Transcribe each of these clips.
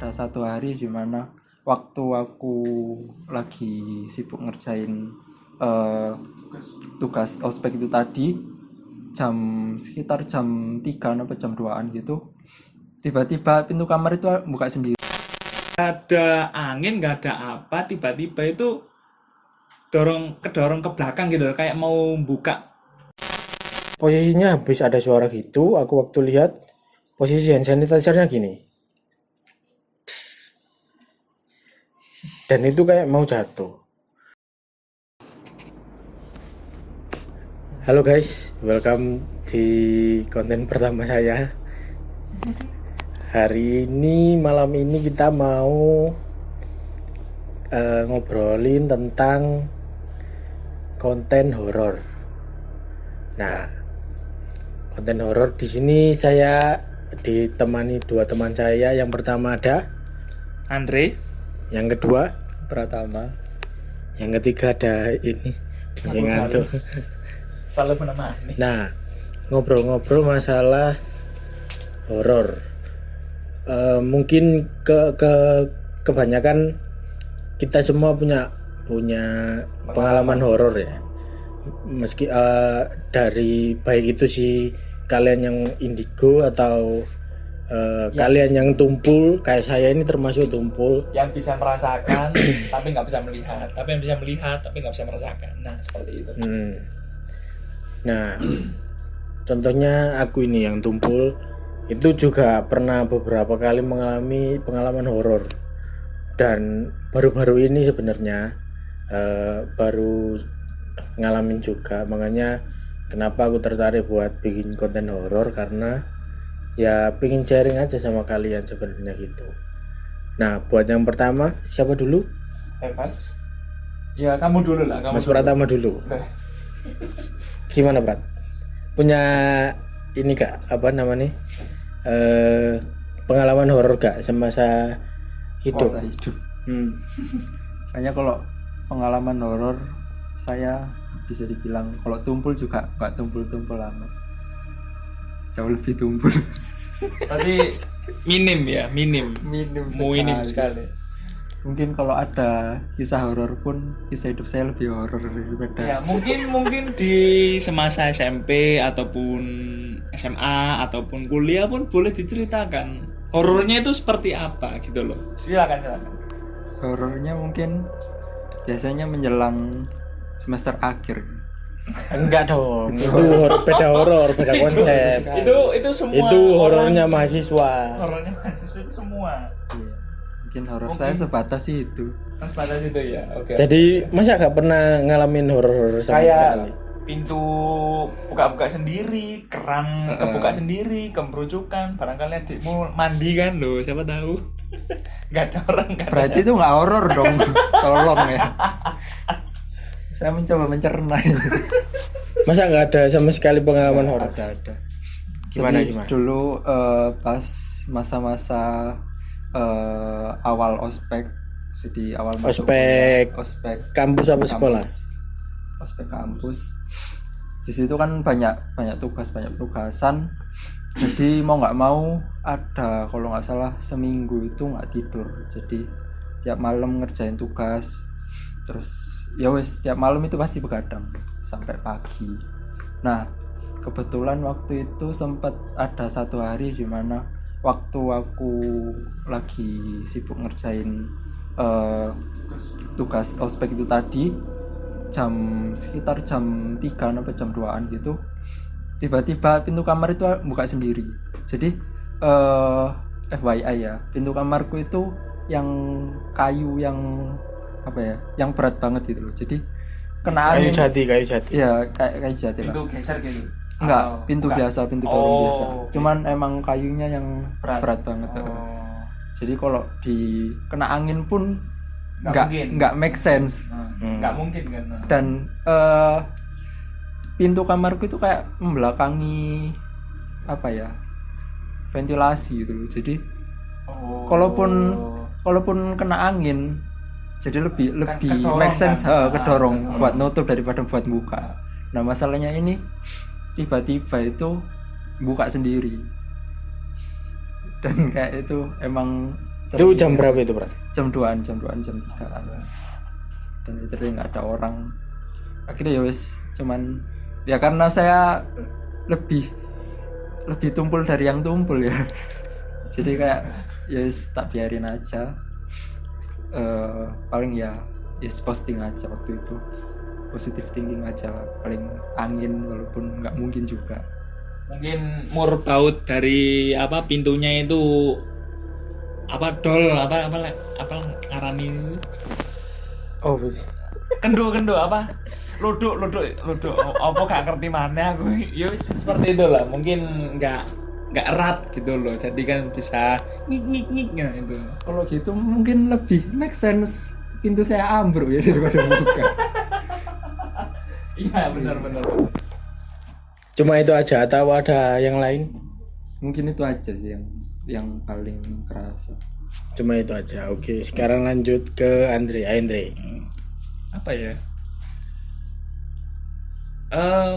ada satu hari di mana waktu aku lagi sibuk ngerjain tugas ospek itu tadi, sekitar jam 3 atau jam 2-an gitu, tiba-tiba pintu kamar itu buka sendiri. Ada angin, nggak ada apa, tiba-tiba itu kedorong ke belakang gitu, kayak mau buka. Posisinya habis ada suara gitu, aku waktu lihat posisi hand sanitizer-nya gini. Dan itu kayak mau jatuh. Halo guys, welcome di konten pertama saya. Hari ini, malam ini kita mau ngobrolin tentang konten horor. Nah, konten horor di sini saya ditemani dua teman saya. Yang pertama ada Andre, yang kedua, Pratama. yang ketiga ada ini masih ngantuk. selalu menemani. Nah, ngobrol-ngobrol masalah horor. Mungkin kebanyakan kita semua punya pengalaman horor ya. Meski dari baik itu si kalian yang indigo atau kalian yang tumpul, kayak saya ini termasuk tumpul. Yang bisa merasakan tapi nggak bisa melihat, tapi yang bisa melihat tapi nggak bisa merasakan. Nah, seperti itu. Nah, contohnya aku ini yang tumpul itu juga pernah beberapa kali mengalami pengalaman horor, dan baru-baru ini sebenarnya baru ngalamin juga. Makanya kenapa aku tertarik buat bikin konten horor, karena ya pengen sharing aja sama kalian sebenarnya gitu. Nah, buat yang pertama siapa dulu? Bebas. Ya, kamu dulu lah, kamu. Mas Pratama dulu. Gimana Prat? Punya ini gak, apa namanya, pengalaman horor gak semasa hidup? Masa hidup. Hanya kalau pengalaman horor saya bisa dibilang kalau tumpul juga nggak tumpul-tumpul amat, jauh lebih tumpul. Tapi minim ya, minim Minim sekali. Mungkin kalau ada kisah horor pun kisah hidup saya lebih horor daripada. Ya, mungkin di semasa SMP ataupun SMA ataupun kuliah pun boleh diceritakan horornya itu seperti apa gitu loh. Silakan. Horornya mungkin biasanya menjelang semester akhir. Enggak dong, itu beda horor, beda konsep. Itu semua. Itu horornya mahasiswa. Horornya mahasiswa itu semua. Iya. Mungkin horor saya sebatas itu. Mas pada itu ya. Oke. Jadi masa gak pernah ngalamin horor sama Kayak sekali? pintu buka-buka sendiri, keran kebuka sendiri, kemerucukan, barangkali adikmu mandi kan loh, siapa tahu. Gak ada orang kan. Berarti itu nggak horor dong. Tolong ya. Saya mencoba mencerna. Masa gak ada sama sekali pengalaman horor? Ada. Gimana? Dulu pas masa-masa awal ospek, jadi awal masuk Ospek kuliah, ospek kampus apa sekolah? Ospek kampus. Di situ kan banyak tugas, banyak penugasan. Jadi mau nggak mau ada, kalau nggak salah seminggu itu nggak tidur. Jadi tiap malam ngerjain tugas. Terus ya wes tiap malam itu pasti begadang sampai pagi. Nah, kebetulan waktu itu sempat ada satu hari di mana waktu aku lagi sibuk ngerjain tugas ospek itu tadi, sekitar jam 3 atau jam 2-an gitu, tiba-tiba pintu kamar itu buka sendiri. Jadi FYI ya, pintu kamarku itu yang kayu, yang apa ya, yang berat banget gitu loh. Jadi kena angin. Kayu jati. Iya, kayu jati lah. Pintu geser gitu. Enggak, pintu biasa, pintu galon biasa. Okay. Cuman emang kayunya yang berat banget. Jadi kalau kena angin pun nggak make sense. Nggak mungkin kan. Dan pintu kamarku itu kayak membelakangi apa ya, ventilasi gitu loh. Jadi kalaupun kena angin, jadi lebih make sense, kan? Kedorong buat nutup daripada buat buka. Nah, masalahnya ini tiba-tiba itu buka sendiri, dan kayak itu emang Itu jam berapa itu, Bro? jam 2-an, jam 3-an. Dan literally nggak ada orang. Akhirnya ya wis cuman ya karena saya lebih tumpul dari yang tumpul ya. Jadi kayak ya wis tak biarin aja. Paling ya yes posting aja waktu itu. Positive thinking aja, paling angin walaupun nggak mungkin juga. Mungkin mur baut dari apa pintunya itu apa dol apa ngarani itu. Oh, bus. Kendo apa lodok apa gak ngerti mana aku ya wis seperti itu lah, mungkin nggak erat gitu loh, jadi kan bisa ngik itu. Kalau gitu mungkin lebih make sense pintu saya ambruk ya daripada buka. Iya benar. Cuma itu aja atau ada yang lain? Mungkin itu aja sih yang paling kerasa. Cuma itu aja. Oke, sekarang lanjut ke Andre. Apa ya?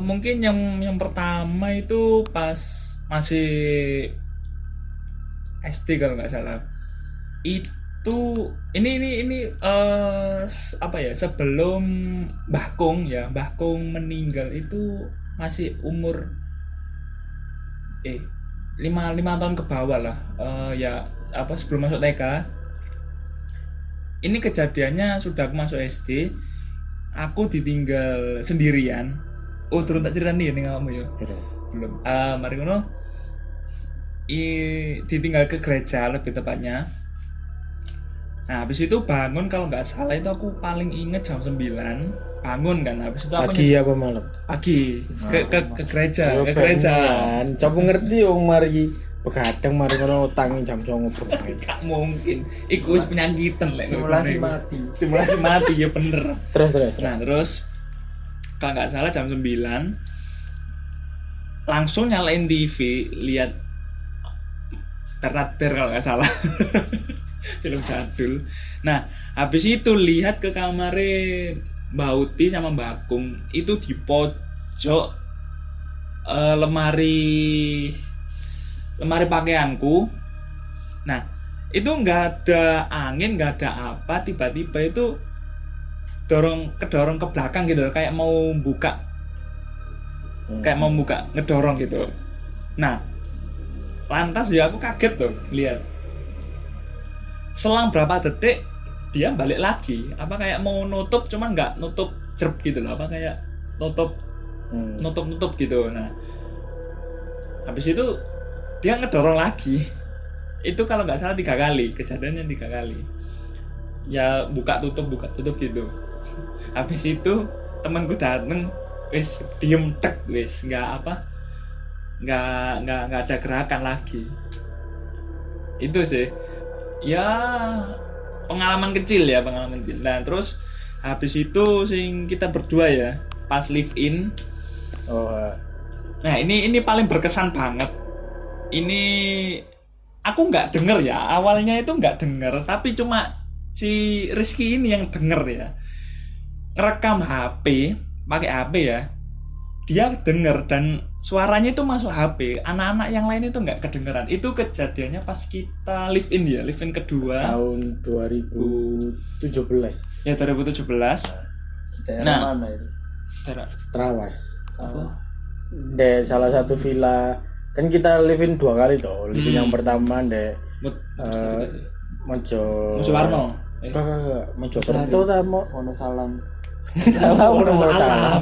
Mungkin yang pertama itu pas masih SD kalau nggak salah. Itu ini apa ya? Sebelum Mbah Kung meninggal itu masih umur 5 tahun ke bawah lah. Ya apa sebelum masuk TK. Ini kejadiannya sudah aku masuk SD. Aku ditinggal sendirian. Oh, turun tak cerita nih kamu ya. Belum. Mari ngono. Ditinggal ke gereja lebih tepatnya. Nah, habis itu bangun kalau nggak salah itu aku paling inget jam 9. Bangun kan, habis itu aku Pagi apa malam? pagi ke gereja, Yo, ke gereja. Kan, coba ngerti wong mari begadang mari ngono utangi jam 09.00. Gak mungkin. Iku wis penyakitan lek. Simulasi mati ya bener. Terus. Nah, terus kalau nggak salah jam 9 langsung nyalain TV, lihat Bernard kalau nggak salah. Film jadul. Nah, habis itu lihat ke kamarnya Mbak Uti sama Mbak Kung itu di pojok lemari pakaianku. Nah, itu nggak ada angin, nggak ada apa, tiba-tiba itu kedorong ke belakang gitu, kayak mau buka, ngedorong gitu. Nah, lantas ya aku kaget tuh lihat. Selang berapa detik dia balik lagi, apa kayak mau nutup cuman nggak nutup jerp gitu loh, apa kayak nutup gitu. Nah, habis itu dia ngedorong lagi. Itu kalau nggak salah 3 kali, kejadiannya 3 kali. Ya buka tutup gitu. Habis itu temanku dateng, wis diem tek, wis nggak ada gerakan lagi. Itu sih ya pengalaman kecil. Nah, terus habis itu sing kita berdua ya pas live in. Nah, ini paling berkesan banget. Ini aku nggak denger ya, awalnya itu nggak denger, tapi cuma si Rizky ini yang denger ya. Ngerekam HP, pakai HP ya. Dia denger dan suaranya itu masuk HP. Anak-anak yang lain itu nggak kedengeran. Itu kejadiannya pas kita live in kedua tahun 2017. Ya 2017. Daerah mana itu? Trawas. Oh. Di salah satu villa. Kan kita live in 2 kali toh. Live in yang pertama di Mojo Warno. Kakak Mojo Kerto ta mau Wonosalam. salah.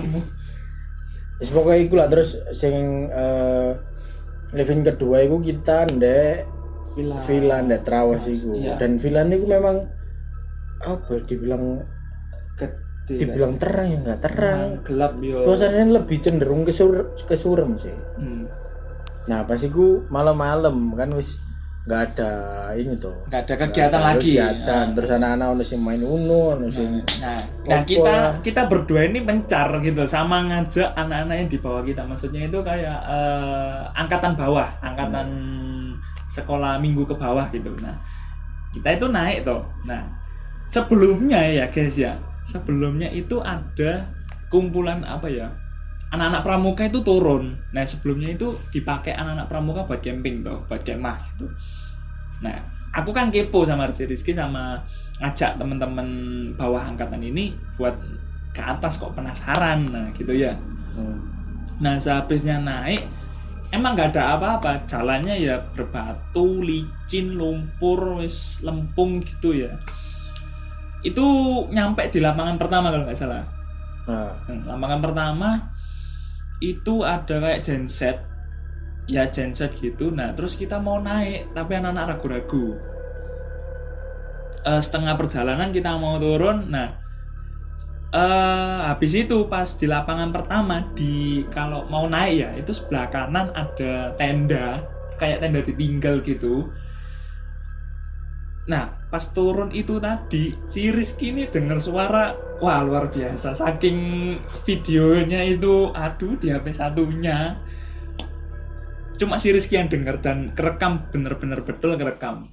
Wis pokoke iku lah, terus sing living kedua iku kita ndek villa ndek Trawas iku. Iya. Dan villa niku memang apa dibilang terang ya enggak terang. Gelap yo. Suasananya lebih cenderung kesurem sih. Nah, pas iku malam-malam kan wis enggak ada ini tuh. Enggak ada kegiatan lagi. Terus anak-anak ono sing main Uno, ono sing Nah, kita berdua ini mencar gitu sama ngajak anak-anak yang di bawah kita. Maksudnya itu kayak angkatan bawah, angkatan sekolah minggu ke bawah gitu. Nah, kita itu naik toh. Nah, sebelumnya ya guys ya, sebelumnya itu ada kumpulan apa ya? Anak-anak pramuka itu turun. Nah, sebelumnya itu dipakai anak-anak pramuka buat camping toh, buat kemah gitu. Nah, aku kan kepo sama si Rizky sama ngajak teman-teman bawah angkatan ini buat ke atas, kok penasaran, nah gitu ya. Nah sehabisnya naik emang nggak ada apa-apa, jalannya ya berbatu, licin, lumpur, wis lempung gitu ya. Itu nyampe di lapangan pertama kalau nggak salah. Lapangan pertama itu ada kayak genset, ya genset gitu. Nah terus kita mau naik tapi anak-anak ragu-ragu. Setengah perjalanan kita mau turun. Nah habis itu pas di lapangan pertama, di kalau mau naik ya itu sebelah kanan ada tenda, kayak tenda ditinggal gitu. Nah pas turun itu tadi si Rizky ini dengar suara, wah luar biasa, saking videonya itu aduh di HP satunya cuma si Rizky yang dengar dan kerekam, bener-bener betul kerekam.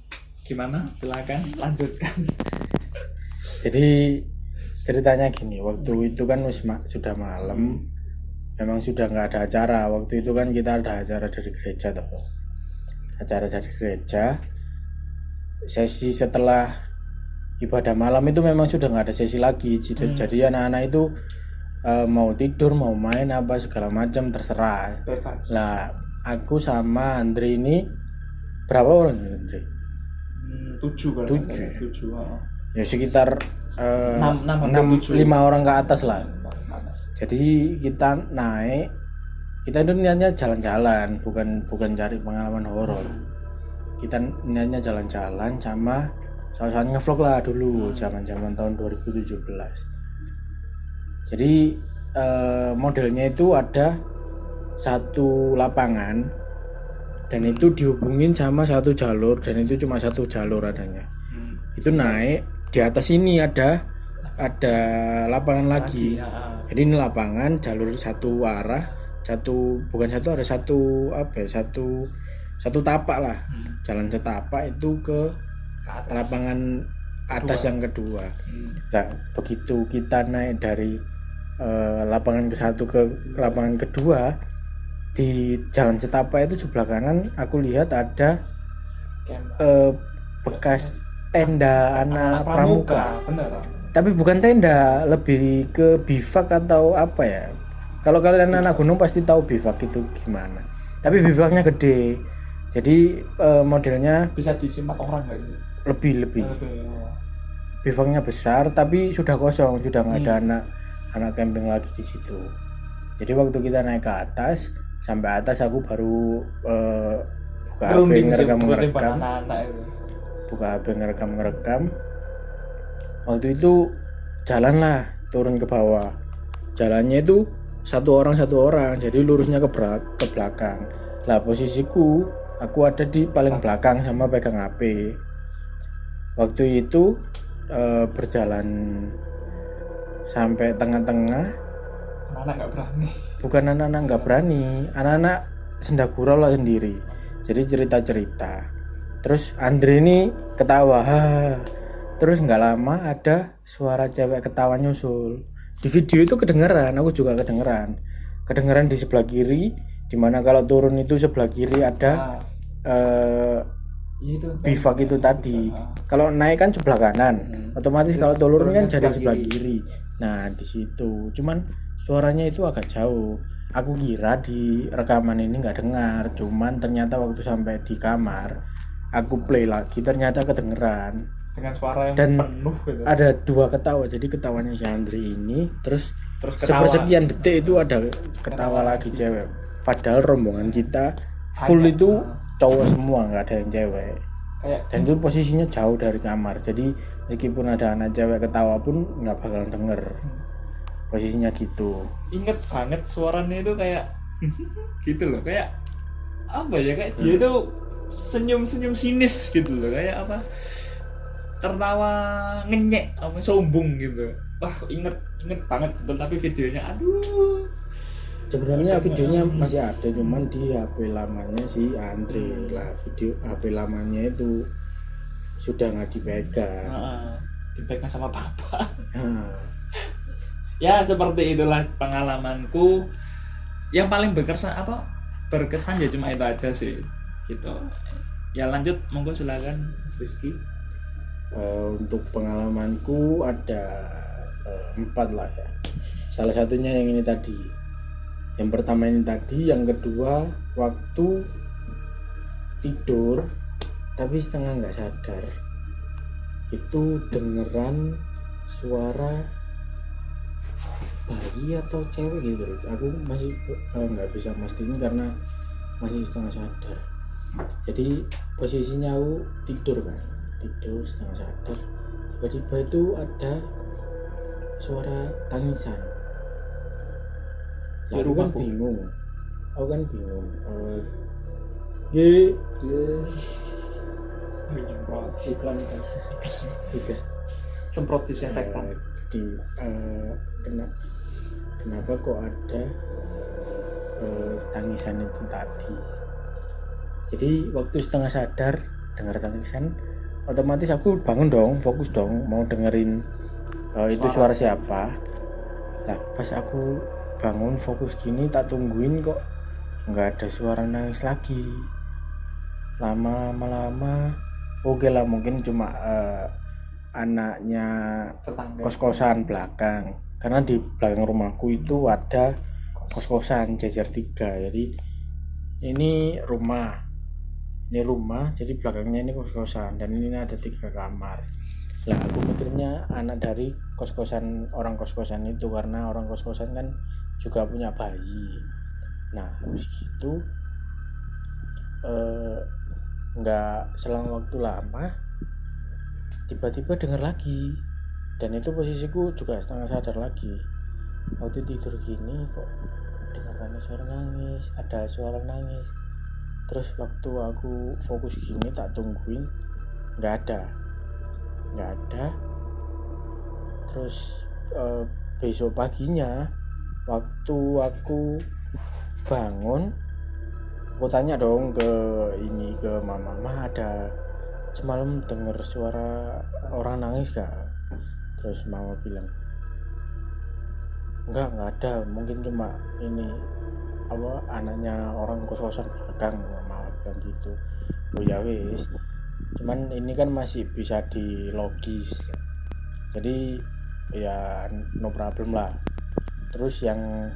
Gimana, silakan lanjutkan. Jadi ceritanya gini, waktu itu kan sudah malam, memang sudah nggak ada acara. Waktu itu kan kita ada acara dari gereja toh, acara dari gereja. Sesi setelah ibadah malam itu memang sudah nggak ada sesi lagi. Jadi anak-anak itu mau tidur, mau main apa segala macam terserah. Bebas. Lah aku sama Andre ini berapa orang Andre? 7 kalau nggak salah. 7. Ya sekitar 5 orang ke atas lah. Jadi kita naik, kita itu niatnya jalan-jalan, bukan cari pengalaman horor. Kita niatnya jalan-jalan sama soal ngevlog lah dulu zaman-zaman tahun 2017. Jadi modelnya itu ada satu lapangan dan itu dihubungin sama satu jalur, dan itu cuma satu jalur adanya. Itu naik di atas ini ada lapangan lagi. Jadi ini lapangan jalur satu arah, ada satu tapak lah. Jalan setapak itu ke lapangan atas yang kedua. Nah, begitu kita naik dari lapangan ke satu ke lapangan kedua, di jalan setapak itu sebelah kanan aku lihat ada bekas tenda anak pramuka. Bener. Tapi bukan tenda, lebih ke bivak atau apa ya. Kalau kalian anak gunung pasti tahu bivak itu gimana. Tapi bivaknya gede. Jadi modelnya Bisa disimpan orang nggak itu? lebih. Bivaknya besar tapi sudah kosong, sudah nggak ada anak camping lagi di situ. Jadi waktu kita naik ke atas, sampai atas aku baru buka HP ngerekam. Buka HP ngerekam. Waktu itu jalan lah, turun ke bawah. Jalannya itu satu orang, jadi lurusnya ke belakang. Lah posisiku, aku ada di paling belakang sama pegang HP. Waktu itu berjalan sampai tengah-tengah. Anak nggak berani. Bukan anak-anak nggak berani, anak-anak sendagurau lah sendiri. Jadi cerita-cerita. Terus Andre ini ketawa. Terus nggak lama ada suara cewek ketawa nyusul. Di video itu kedengeran, aku juga kedengeran di sebelah kiri, dimana kalau turun itu sebelah kiri ada bivak itu tadi. Kalau naik kan sebelah kanan, otomatis kalau turun kan jadi sebelah kiri. Nah di situ, cuman suaranya itu agak jauh. Aku kira di rekaman ini nggak dengar, cuman ternyata waktu sampai di kamar, aku play lagi, ternyata kedengeran. Dengan suara yang Dan penuh gitu. ada 2 ketawa, jadi ketawanya si Andri ini, terus ketawa. sepersekian detik itu ada ketawa lagi cewek. Padahal rombongan kita full itu cowok semua, nggak ada yang cewek. Dan itu posisinya jauh dari kamar, jadi meskipun ada anak cewek ketawa pun nggak bakalan denger. Posisinya gitu. Ingat banget suaranya itu kayak gitu loh, kayak apa ya, kayak dia itu senyum sinis gitu loh, kayak apa, tertawa ngenyek apa sombong gitu. Wah inget banget betul, tapi videonya aduh. Sebenarnya videonya masih ada, cuman di HP lamanya si Andre lah. Video HP lamanya itu sudah nggak dipegang. Dipegang sama papa. Ya seperti itulah pengalamanku. Yang paling berkesan ya cuma itu aja sih gitu. Ya lanjut, monggo silakan Mas Rizky. Untuk pengalamanku ada 4 lah ya. Salah satunya yang ini tadi. Yang pertama ini tadi, yang kedua waktu tidur tapi setengah nggak sadar, itu dengeran suara bayi atau cewek gitu loh. Aku masih nggak bisa mastiin karena masih setengah sadar. Jadi posisinya aku tidur setengah sadar, tiba-tiba itu ada suara tangisan. Lah, aku kan bingung G iklan guys, tiga semprot disinfektan. Kenapa kok ada tangisan itu tadi. Jadi waktu setengah sadar dengar tangisan, otomatis aku bangun dong, fokus dong, mau dengerin itu suara siapa. Lah pas aku bangun fokus gini, tak tungguin kok nggak ada suara nangis lagi. Lama oke lah, mungkin cuma anaknya Tetangga. kos-kosan belakang, karena di belakang rumahku itu ada kos-kosan jajar 3. Jadi ini rumah, jadi belakangnya ini kos-kosan, dan ini ada 3 kamar. Lah aku mikirnya anak dari kos-kosan, orang kos-kosan itu, karena orang kos-kosan kan juga punya bayi. Nah habis gitu nggak selang waktu lama tiba-tiba dengar lagi, dan itu posisiku juga setengah sadar lagi. Waktu tidur gini kok dengar ada suara nangis. Terus waktu aku fokus gini tak tungguin, nggak ada. Terus besok paginya waktu aku bangun, aku tanya dong ke mama, ada semalam dengar suara orang nangis gak? Terus mama bilang enggak ada, mungkin cuma ini anaknya orang kos-kosan belakang, mama bilang gitu. Oh ya wis, cuman ini kan masih bisa dilogis, jadi ya no problem lah. Terus yang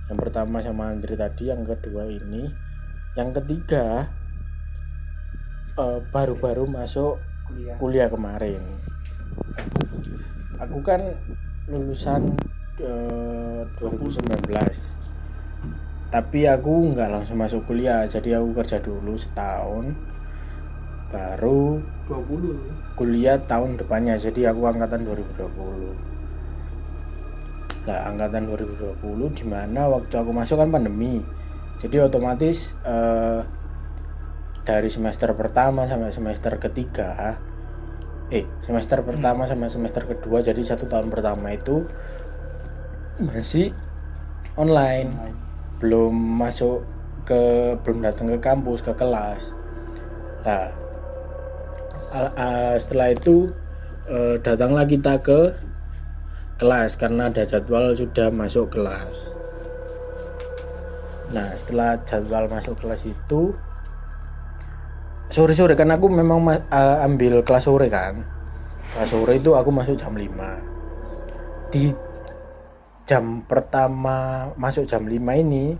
pertama sama Andri tadi, yang kedua ini, yang ketiga baru-baru masuk kuliah kemarin. Aku kan lulusan 2019, tapi aku nggak langsung masuk kuliah, jadi aku kerja dulu setahun, baru 20 kuliah tahun depannya. Jadi aku angkatan 2020. Lah angkatan 2020 dimana waktu aku masuk kan pandemi, jadi otomatis dari semester pertama sampai semester ketiga semester pertama sama semester kedua, jadi 1 tahun pertama itu masih online, belum datang ke kampus, ke kelas. Nah setelah itu datanglah kita ke kelas karena ada jadwal sudah masuk kelas. Nah setelah jadwal masuk kelas itu sore-sore, kan aku memang ambil kelas sore kan. Kelas sore itu aku masuk jam 5. Di jam pertama masuk jam 5 ini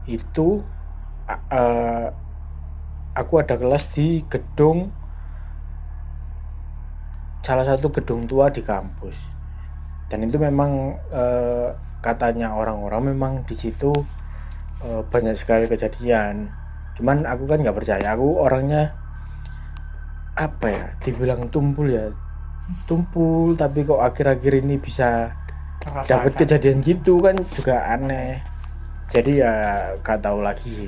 itu aku ada kelas di gedung, salah satu gedung tua di kampus. Dan itu memang katanya orang-orang memang di situ banyak sekali kejadian. Cuman aku kan nggak percaya, aku orangnya dibilang tumpul tapi kok akhir-akhir ini bisa dapat kejadian gitu kan juga aneh. Jadi ya gak tahu lagi.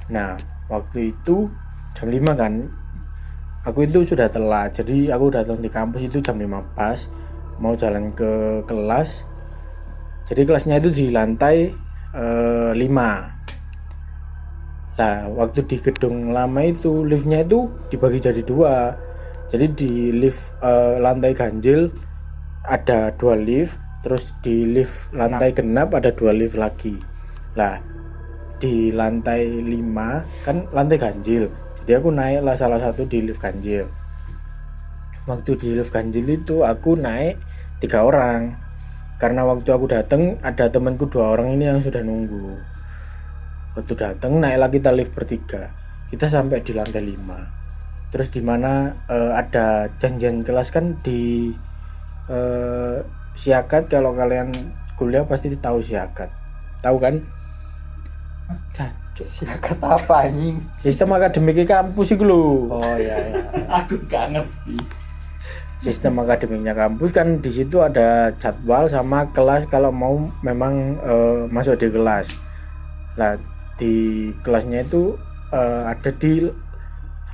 Nah waktu itu jam 5 kan, aku itu sudah telat, jadi aku datang di kampus itu jam 5 pas, mau jalan ke kelas. Jadi kelasnya itu di lantai 5. Nah waktu di gedung lama itu liftnya itu dibagi jadi 2. Jadi di lift lantai ganjil ada 2 lift, terus di lift lantai genap ada 2 lift lagi. Nah di lantai 5 kan lantai ganjil. Jadi aku naiklah salah satu di lift ganjil. Waktu di lift ganjil itu aku naik 3 orang. Karena waktu aku datang ada temanku 2 orang ini yang sudah nunggu. Waktu datang naiklah kita lift bertiga. Kita sampai di lantai 5. Terus di mana ada janjian kelas kan di Siakat. Kalau kalian kuliah pasti tahu Siakat. Tahu kan? Siakat apa anjing? Sistem akademik kampus itu lho. Oh iya. Aku gak ngerti. Sistem akademiknya kampus kan di situ ada jadwal sama kelas kalau mau memang masuk di kelas. Lah di kelasnya itu ada di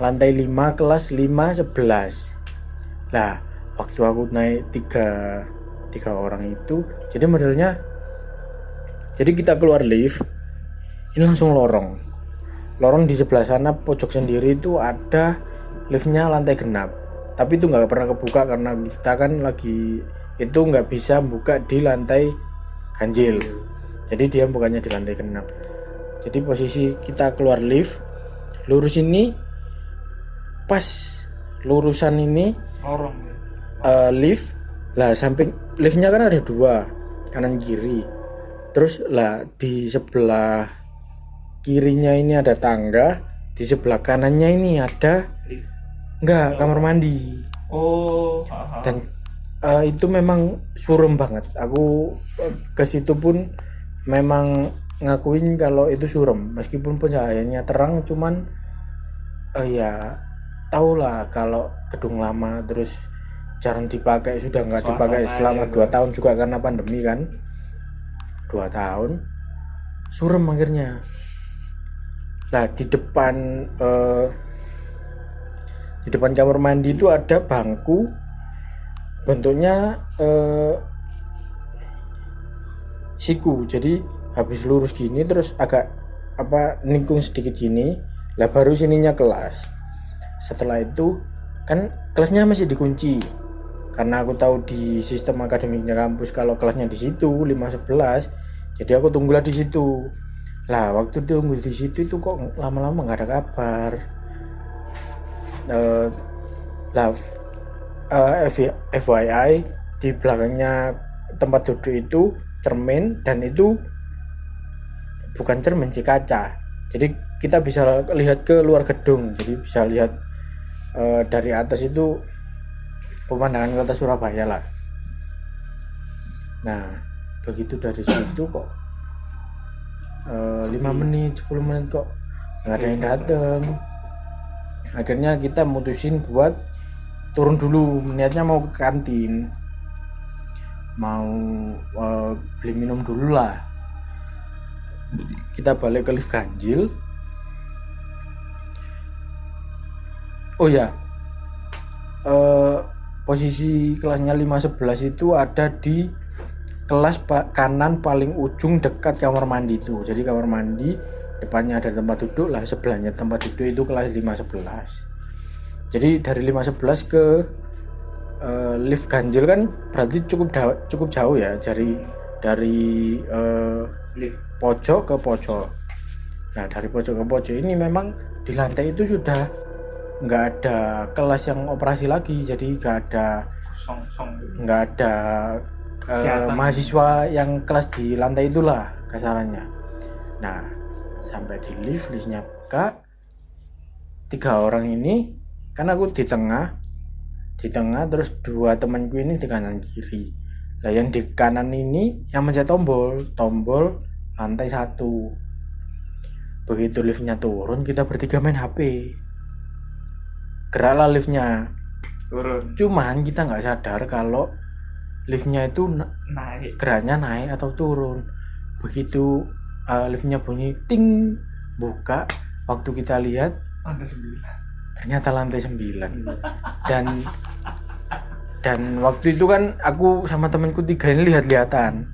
lantai 5 kelas 511. Lah waktu aku naik tiga orang itu jadi modelnya jadi kita keluar lift ini langsung lorong di sebelah sana pojok sendiri itu ada liftnya lantai genap, tapi itu nggak pernah kebuka karena kita kan lagi itu nggak bisa buka di lantai ganjil, jadi dia bukannya di lantai genap. Jadi posisi kita keluar lift lurus ini pas lurusan ini Lorong. lift lah samping liftnya kan ada 2 kanan kiri, terus lah di sebelah kirinya ini ada tangga, di sebelah kanannya ini ada enggak kamar mandi. Oh. Dan itu memang suram banget. Aku ke situ pun memang ngakuin kalau itu suram meskipun pencahayaannya terang, cuman ya tau lah kalau gedung lama terus jarang dipakai, sudah nggak dipakai selama 2 tahun juga karena pandemi kan, 2 tahun suram akhirnya. Nah di depan kamar mandi itu ada bangku bentuknya siku, jadi habis lurus gini terus agak ningkung sedikit gini, lah baru sininya kelas. Setelah itu kan kelasnya masih dikunci karena aku tahu di sistem akademiknya kampus kalau kelasnya di situ 511, jadi aku tunggulah di situ. Lah waktu tunggu di situ itu kok lama-lama nggak ada kabar. FYI di belakangnya tempat duduk itu cermin, dan itu bukan cermin sih, kaca. Jadi kita bisa lihat ke luar gedung, jadi bisa lihat dari atas itu pemandangan kota Surabaya lah. Nah begitu dari situ kok 5 menit 10 menit kok nggak ada yang datang. Akhirnya kita mutusin buat turun dulu, niatnya mau ke kantin, mau beli minum dulu lah. Kita balik ke lift ganjil. Oh ya, posisi kelasnya 511 itu ada di kelas kanan paling ujung dekat kamar mandi itu. Jadi kamar mandi depannya ada tempat duduk, lah sebelahnya tempat duduk itu kelas 511. Jadi dari 511 ke lift ganjil kan berarti cukup jauh ya, dari Lift. pojok ke pojok. Nah dari pojok ke pojok ini memang di lantai itu sudah nggak ada kelas yang operasi lagi, jadi nggak ada mahasiswa yang kelas di lantai itulah kasarannya. Nah sampai di liftnya buka, 3 orang ini kan aku di tengah terus 2 temanku ini di kanan kiri. Lah yang di kanan ini yang mencet tombol lantai 1. Begitu liftnya turun kita bertiga main HP, geraklah liftnya Turun. cuman kita nggak sadar kalau liftnya itu Naik. geraknya naik atau turun. Begitu liftnya bunyi ting buka, waktu kita lihat Lantai 9. ternyata lantai 9. dan waktu itu kan aku sama temanku 3 ini lihat-lihatan.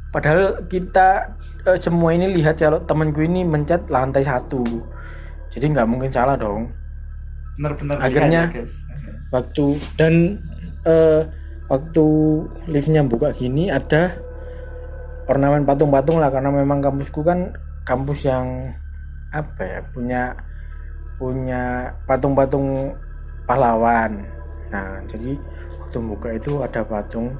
Padahal kita semua ini lihat kalau temanku ini mencet lantai 1, jadi nggak mungkin salah dong. Benar-benar Akhirnya lihat ya, guys. waktu liftnya buka gini ada ornamen patung-patung lah, karena memang kampusku kan kampus yang apa ya, punya patung-patung pahlawan. Nah jadi waktu buka itu ada patung.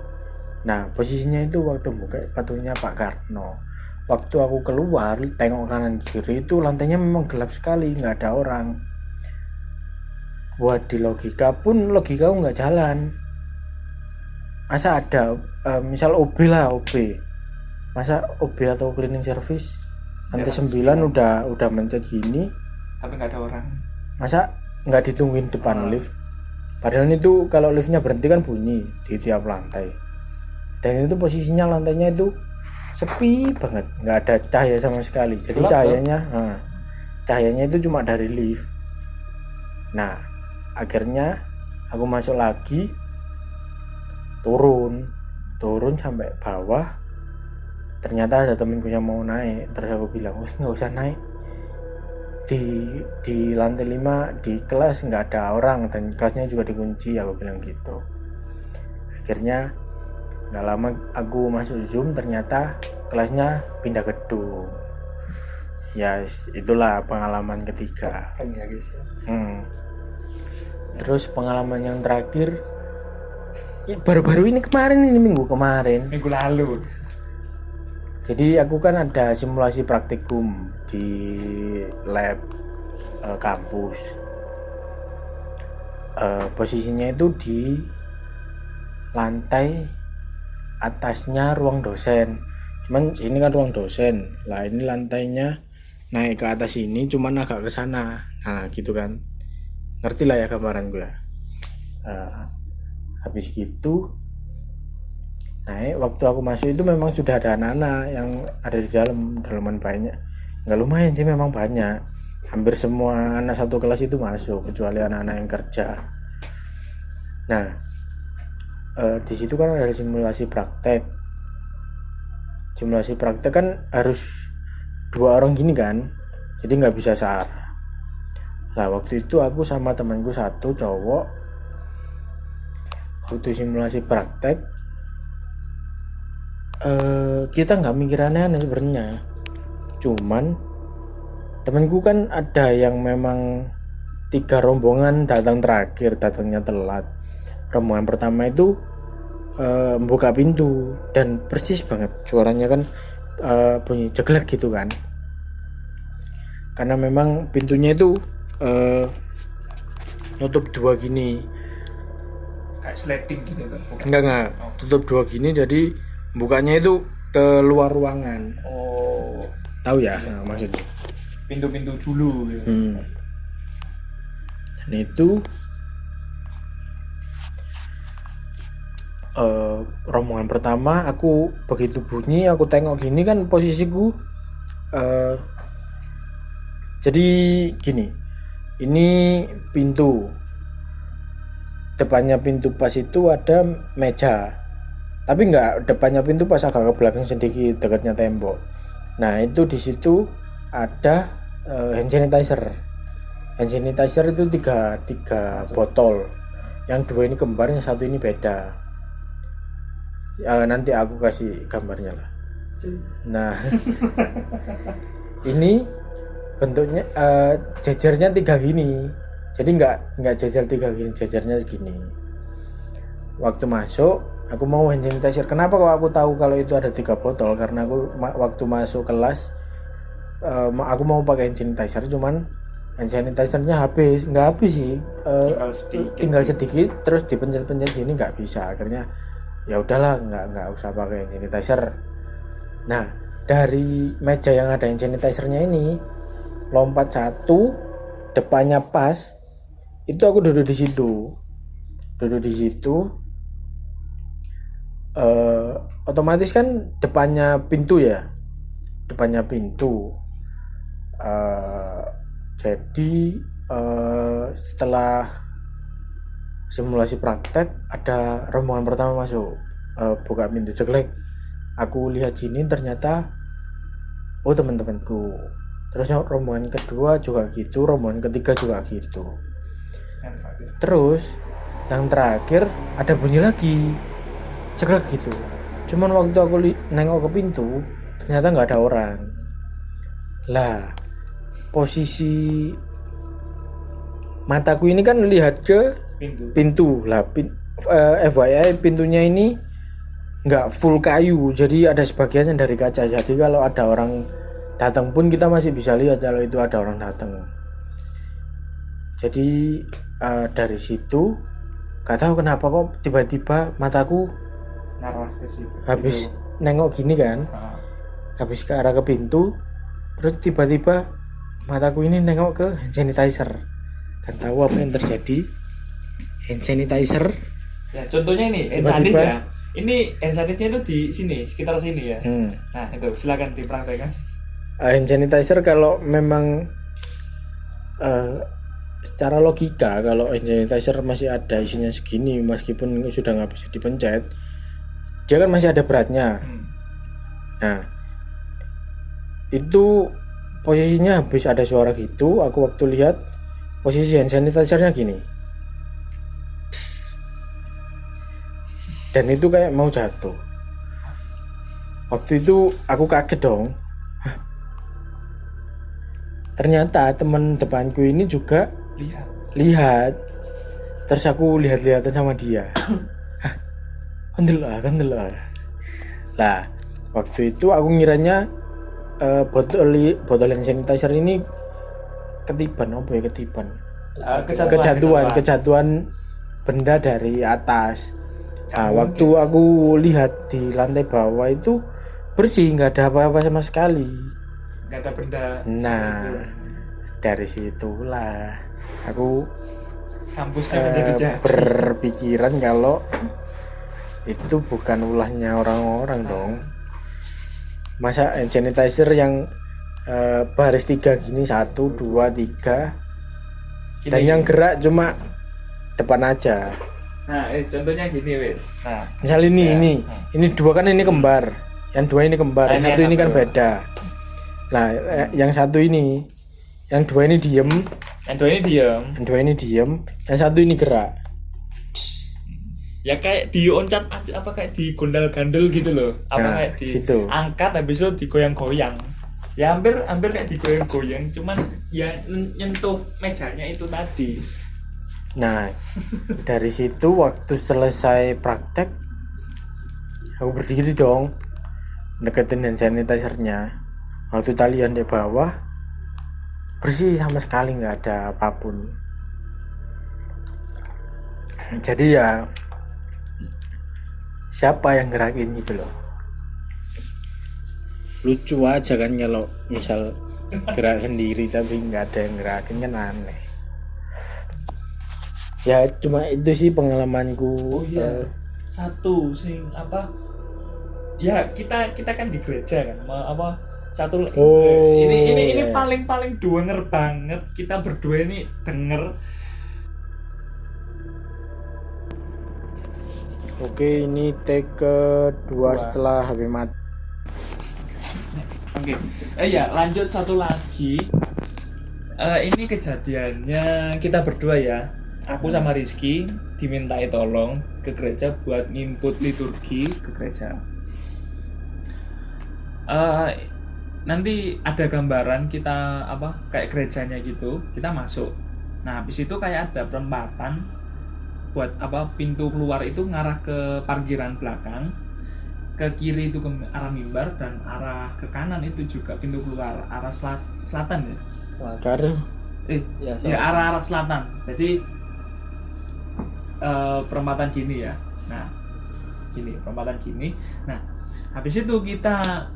Nah posisinya itu waktu buka patungnya Pak Karno. Waktu aku keluar tengok kanan kiri itu lantainya memang gelap sekali, nggak ada orang. Buat di logika pun logika nggak jalan. Masa ada misal OB lah, OB, masa OB atau cleaning service lantai 9 udah mencet gini, tapi nggak ada orang. masa nggak ditungguin depan lift? Padahal itu kalau liftnya berhenti kan bunyi di tiap lantai. Dan itu posisinya lantainya itu sepi banget, nggak ada cahaya sama sekali. Jadi cahayanya itu cuma dari lift. Nah akhirnya aku masuk lagi, turun sampai bawah. Ternyata ada temenku yang mau naik, terus aku bilang nggak usah naik, di lantai 5 di kelas nggak ada orang dan kelasnya juga dikunci, aku bilang gitu. Akhirnya nggak lama aku masuk Zoom, ternyata kelasnya pindah gedung. Ya itulah pengalaman ketiga. Keren ya guys. Terus pengalaman yang terakhir baru-baru ini minggu kemarin. Minggu lalu. Jadi aku kan ada simulasi praktikum di lab kampus. Posisinya itu di lantai atasnya ruang dosen. Cuman ini kan ruang dosen. Lah ini lantainya naik ke atas ini, cuman agak ke sana. Nah gitu kan. Ngerti lah ya gambaran gue. Habis gitu naik, waktu aku masuk itu memang sudah ada anak-anak yang ada di dalaman banyak, nggak lumayan sih, memang banyak, hampir semua anak satu kelas itu masuk kecuali anak-anak yang kerja. Nah di situ kan ada simulasi praktek kan harus 2 orang gini kan, jadi nggak bisa searah. Nah waktu itu aku sama temanku satu cowok, waktu simulasi praktek kita nggak mikir aneh-aneh sebenarnya. Cuman temanku kan ada yang memang 3 rombongan datang terakhir, datangnya telat. Rombongan pertama itu buka pintu dan persis banget suaranya kan bunyi jeglek gitu kan, karena memang pintunya itu nutup 2 gini, Kayak sleting gitu kan. enggak tutup 2 gini, jadi bukanya itu ke luar ruangan. Oh, Tahu ya maksudnya pintu-pintu dulu ya. Dan itu rombongan pertama, aku begitu bunyi aku tengok gini kan posisiku jadi gini, ini pintu, depannya pintu pas itu ada meja, tapi nggak depannya pintu pas, agak ke belakang sedikit dekatnya tembok. Nah itu di situ ada hand sanitizer. Hand sanitizer itu tiga botol, yang 2 ini kembar, yang 1 ini beda. Nanti aku kasih gambarnya lah. Nah ini bentuknya jajarnya 3 gini, jadi nggak jajar 3 gini, jajarnya gini. Waktu masuk aku mau hand sanitizer. Kenapa kok aku tahu kalau itu ada 3 botol? Karena aku waktu masuk kelas aku mau pakai hand sanitizer, cuman hand sanitizernya nggak habis sih, tinggal sedikit, terus dipencet-pencet gini nggak bisa. Akhirnya ya udahlah, nggak usah pakai hand sanitizer. Nah dari meja yang ada hand sanitizernya ini lompat 1, depannya pas, itu aku duduk di situ. Otomatis kan depannya pintu. Jadi setelah simulasi praktek ada rombongan pertama masuk, buka pintu jeglek, aku lihat gini ternyata teman-temanku. Terus rombongan kedua juga gitu, rombongan ketiga juga gitu. Terus yang terakhir ada bunyi lagi jeglek gitu. Cuman waktu aku nengok ke pintu, ternyata nggak ada orang. Lah, posisi mataku ini kan lihat ke pintu lah. FYI pintunya ini nggak full kayu, jadi ada sebagiannya dari kaca. Jadi kalau ada orang datang pun kita masih bisa lihat kalau itu ada orang datang. Jadi dari situ gak tahu kenapa kok tiba-tiba mataku ngarah ke situ. habis nengok gini kan, habis ke arah ke pintu, terus tiba-tiba mataku ini nengok ke hand sanitizer. Dan tahu apa yang terjadi? Hand sanitizer. Ya, contohnya ini hand Tiba-tiba- sanitizer ya. Ini hand sanitizer itu di sini, sekitar sini ya. Nah, itu silakan dipraktekkan. Hand sanitizer kalau memang secara logika, kalau hand sanitizer masih ada isinya segini, meskipun sudah nggak bisa dipencet, dia kan masih ada beratnya. Nah, itu posisinya habis ada suara gitu, aku waktu lihat posisi hand sanitizer-nya gini, dan itu kayak mau jatuh. Waktu itu aku kaget dong. Hah? Ternyata teman depanku ini juga lihat. Terus aku lihat-lihatan sama dia. Hah? Kondelok. Lah, waktu itu aku ngiranya botol hand sanitizer ini ketiban. Kejatuhan benda dari atas. Nah, waktu aku lihat di lantai bawah itu bersih, nggak ada apa-apa sama sekali. Nggak ada benda. Nah, dari situlah aku Kampusnya menjadi jadi. berpikiran kalau itu bukan ulahnya orang-orang dong. Masa hand sanitizer yang baris 3 gini, 1, 2, 3, dan yang gerak cuma depan aja. Nah, contohnya gini wes. Nah, Misal ini 2 kan ini kembar, yang 2 ini kembar, yang 1 ini kan beda. Nah, yang 1 ini, yang 2 ini diem, yang 2 ini diam. yang 1 ini gerak. Ya kayak dioncat apa kayak digondal-gandel gitu loh. Apa Nah, kayak gitu. diangkat habis itu digoyang-goyang. Ya hampir kayak digoyang-goyang, cuman ya nyentuh mejanya itu tadi. Nah, dari situ waktu selesai praktek, aku berdiri dong, deketin hand sanitizer-nya. Waktu talian di bawah, bersih sama sekali, nggak ada apapun. Jadi ya, siapa yang gerakin gitu loh. Lucu aja kan kalau misal gerak sendiri tapi nggak ada yang gerakin, kan aneh. Ya cuma itu sih pengalamanku. Oh iya. Satu sing apa? Ya kita kan di gereja kan. Satu ini iya. paling denger banget, kita berdua ini denger. Oke, ini take kedua setelah HP mati. Oke. Ya, lanjut satu lagi. Ini kejadiannya kita berdua ya. Aku sama Rizky dimintai tolong ke gereja buat nginput liturgi ke gereja. Nanti ada gambaran kita kayak gerejanya gitu, kita masuk. Nah, habis itu kayak ada perempatan buat pintu keluar itu ngarah ke parkiran belakang, ke kiri itu ke arah mimbar, dan arah ke kanan itu juga pintu keluar arah selatan ya. Arah selatan. Jadi perempatan gini ya. Nah, perempatan gini. Nah, habis itu kita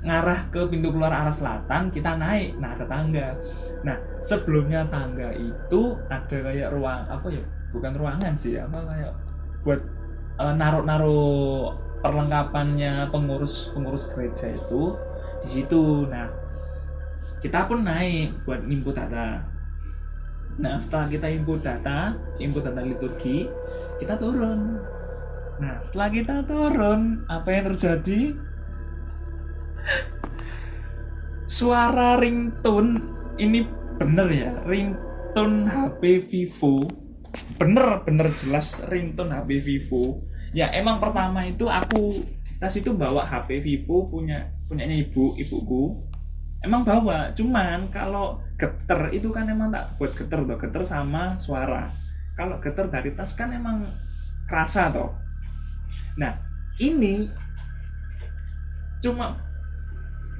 ngarah ke pintu keluar arah selatan, kita naik. Nah, ada tangga. Nah, sebelumnya tangga itu ada kayak ruang bukan ruangan sih, kayak buat naruh perlengkapannya pengurus gereja itu di situ. Nah, kita pun naik buat input data. Nah, setelah kita input data liturgi, kita turun. Nah, setelah kita turun, apa yang terjadi? Suara ringtone ini bener ya, ringtone HP Vivo, bener jelas ringtone HP Vivo Ya emang pertama itu aku di tas itu bawa HP Vivo punyanya ibuku. Emang bawa, cuman kalau geter itu kan emang tak buat geter toh, geter sama suara. Kalau geter dari tas kan emang kerasa toh. Nah, ini cuma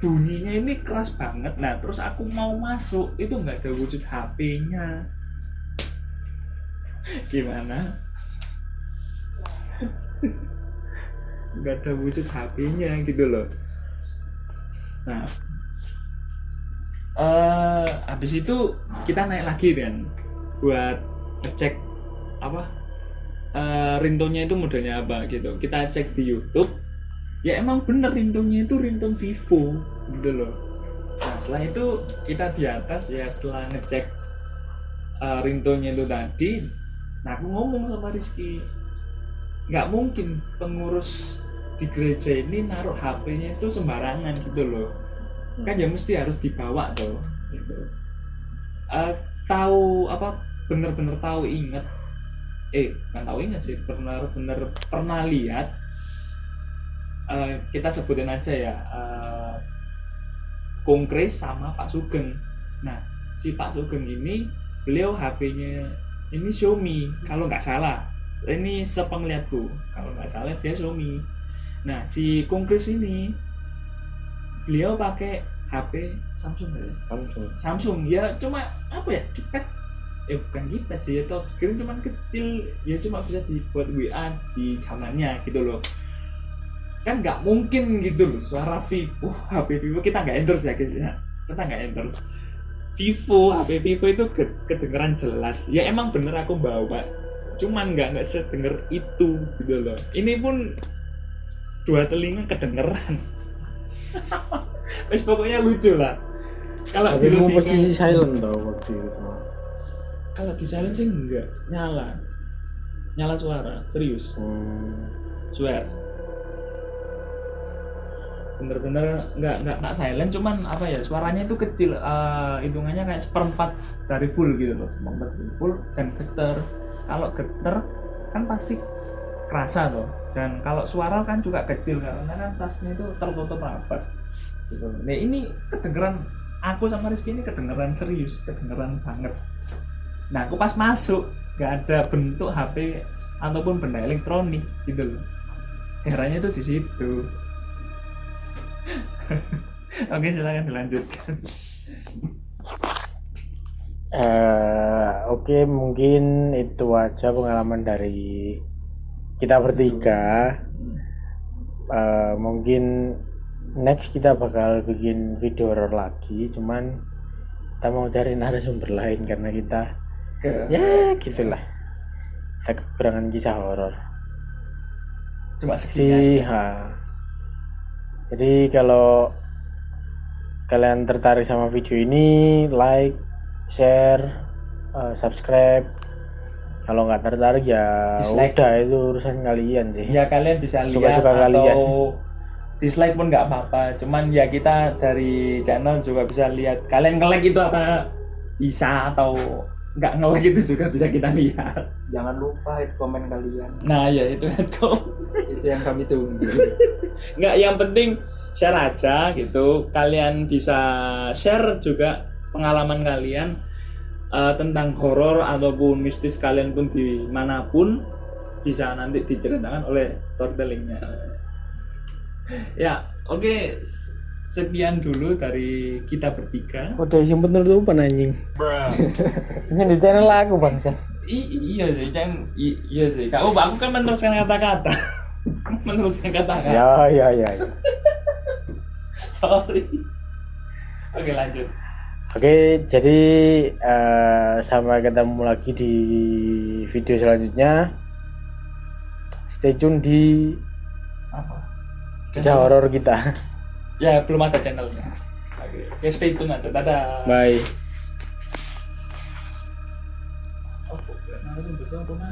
bunyinya ini keras banget. Nah, terus aku mau masuk itu nggak ada wujud HP-nya. Gimana? Nggak ada wujud HP-nya gitu loh. Nah, habis itu kita naik lagi kan buat ngecek apa ringtone-nya itu modelnya apa gitu. Kita cek di YouTube, ya emang bener ringtone-nya itu ringtone Vivo gitu loh. Nah setelah itu kita di atas ya, setelah ngecek ringtone-nya itu tadi, nah aku ngomong sama Rizky, nggak mungkin pengurus di gereja ini naruh HP-nya itu sembarangan gitu loh, kan ya mesti harus dibawa tuh gitu. Tahu apa, bener-bener tahu inget kan tahu inget sih, bener-bener pernah lihat, kita sebutin aja ya, Kongkres sama Pak Sugeng. Nah si Pak Sugeng ini beliau HP-nya ini Xiaomi kalau nggak salah, ini sepenglihatku kalau nggak salah dia Xiaomi. Nah si Kongkres ini beliau pakai HP Samsung ya? Samsung ya, cuma apa ya, keypad, bukan keypad sih ya, touchscreen cuman kecil ya, cuma bisa dibuat WA di zamannya gitu loh. Kan nggak mungkin gitu loh suara Vivo, HP Vivo, kita nggak endorse ya guys ya, kita nggak endorse Vivo, HP Vivo itu kedengeran jelas ya, emang bener aku bawa, cuman nggak sedenger itu gitu loh. Ini pun dua telinga kedengeran. Wes pokoknya lucu lah. Kalau tapi mau posisi silent tau waktu itu. Kalau di silent sih enggak, nyala suara, serius. Swear. Bener-bener nggak silent, cuman apa ya, suaranya itu kecil, hitungannya kayak seperempat dari full gitu loh, seperempat dari full. Dan geter, kalau geter kan pasti kerasa tuh, dan kalau suara kan juga kecil karena kan tasnya itu tertutup rapat gitu. Nah ini kedengeran, aku sama Rizky ini kedengeran serius, kedengeran banget. Nah aku pas masuk nggak ada bentuk HP ataupun benda elektronik gitu loh, herannya tuh di situ. Oke, silakan dilanjutkan. Oke, mungkin itu aja pengalaman dari kita bertiga. Mungkin next kita bakal bikin video horor lagi, cuman kita mau cari narasumber lain karena kita ya gitulah, kita kekurangan kisah horor. Cuma segini aja. Jadi kalau kalian tertarik sama video ini, like, share, subscribe. Kalau nggak tertarik ya dislike. Udah, itu urusan kalian sih. Ya kalian bisa lihat Suka-suka atau kalian. dislike pun nggak apa-apa. Cuman ya kita dari channel juga bisa lihat kalian nge-like itu apa bisa, atau nggak nge-like itu juga bisa kita lihat. Jangan lupa hit komen kalian. Nah ya itu Itu yang kami tunggu. Nggak, yang penting share aja gitu. Kalian bisa share juga pengalaman kalian tentang horor ataupun mistis kalian pun dimanapun, bisa nanti diceritakan oleh storytellingnya. Ya oke, sekian dulu dari kita bertiga. Udah yang bener tuh anjing. Ini di channel aku bangsa. Iya sih, iya sih. Aku kan meneruskan kata-kata. Meneruskan kata-kata. Ya. Sorry. Oke, lanjut. Oke, jadi sampai ketemu lagi di video selanjutnya. Stay tune di Apa? kisah horor kita. Ya, belum ada channelnya. Oke, stay tune aja. Dadah. Bye. Oh, narasumber sama